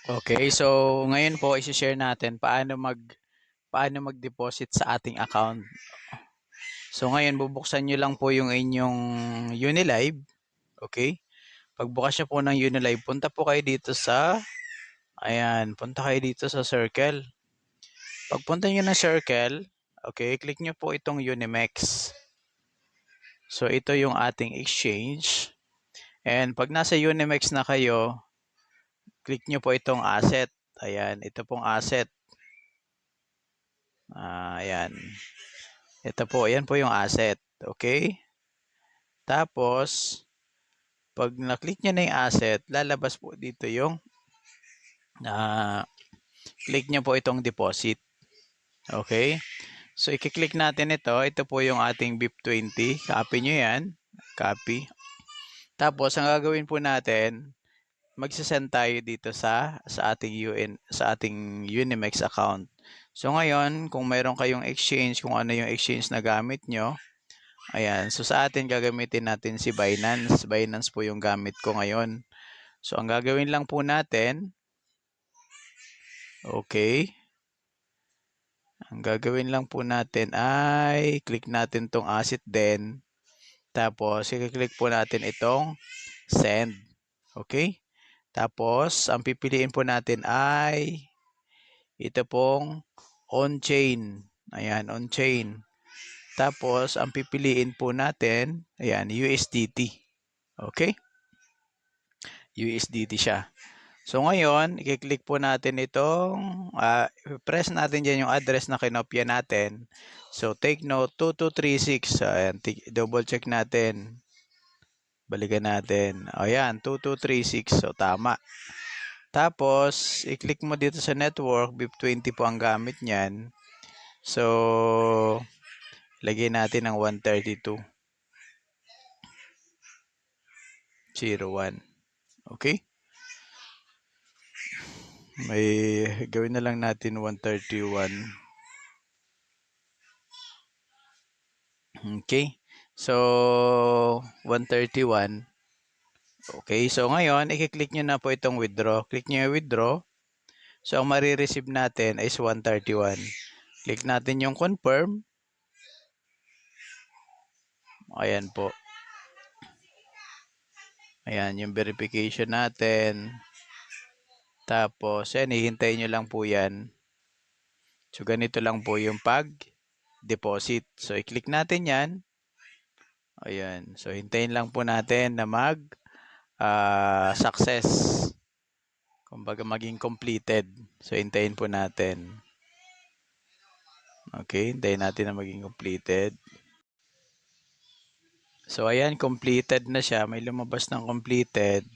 Okay, so ngayon po i-share natin paano mag-deposit sa ating account. So ngayon bubuksan niyo lang po yung inyong Unilive, okay? Pagbukas niyo po ng Unilive, punta po kayo dito sa punta kayo dito sa circle. Pagpunta niyo ng circle, okay, click niyo po itong Unimex. So ito yung ating exchange. And pag nasa Unimex na kayo, click niyo po itong asset. Ayan, ito pong asset. Ayan. Ito po, ayan po yung asset. Okay? Tapos, pag na-click nyo na yung asset, lalabas po dito yung click nyo po itong deposit. Okay? So, i-click natin ito. Ito po yung ating BIP20. Copy nyo yan. Copy. Tapos, ang gagawin po natin, magsasend tayo dito sa ating Unimex account. So, ngayon, kung mayroon kayong exchange, kung ano yung exchange na gamit nyo, ayan. So, sa atin, gagamitin natin si Binance. Binance po yung gamit ko ngayon. So, ang gagawin lang po natin, okay. Ang gagawin lang po natin ay click natin tong asset din. Tapos, i-click po natin itong send. Okay. Tapos, ang pipiliin po natin ay ito pong on-chain. Ayan, on-chain. Tapos, ang pipiliin po natin, ayan, USDT. Okay? USDT siya. So ngayon, i-click po natin itong, press natin dyan yung address na kinopya natin. So take note, 2236. Ayan, double check natin. Balikan natin. Ayan, 2236. So tama. Tapos, i-click mo dito sa network, BIP20 po ang gamit niyan. So, lagyan natin ng 132.01. Okay? May gawin na lang natin 131. Okay? So, 131. Okay, so ngayon, i-click nyo na po itong withdraw. Click nyo yung withdraw. So, ang marireceive natin is 131. Click natin yung confirm. Ayan po. Ayan, yung verification natin. Tapos, yan, hihintayin nyo lang po yan. So, ganito lang po yung pag-deposit. So, i-click natin yan. Ayan. So, hintayin lang po natin na success. Kumbaga maging completed. So, hintayin po natin. Okay, hintayin natin na maging completed. So, ayan, completed na siya. May lumabas ng completed.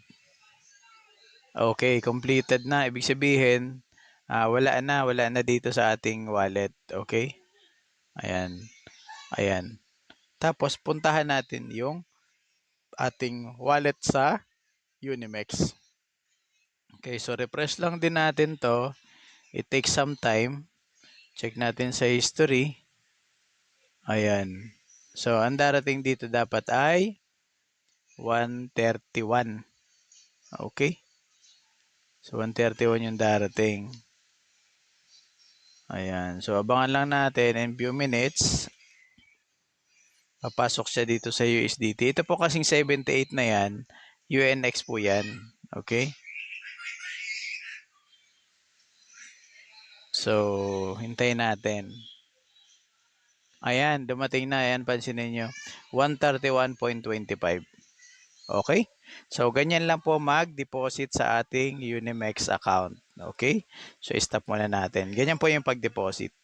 Okay, completed na. Ibig sabihin, wala na dito sa ating wallet. Okay? Ayan. Ayan. Tapos, puntahan natin yung ating wallet sa Unimex. Okay, so refresh lang din natin to. It takes some time. Check natin sa history. Ayan. So, ang darating dito dapat ay 131. Okay? So, 131 yung darating. Ayan. So, abangan lang natin in few minutes. Papasok siya dito sa USDT. Ito po kasing 78 na yan. UNX po yan. Okay? So, hintayin natin. Ayan, dumating na. Ayan, pansinin nyo. 131.25. Okay? So, ganyan lang po mag-deposit sa ating Unimex account. Okay? So, stop muna natin. Ganyan po yung pag-deposit.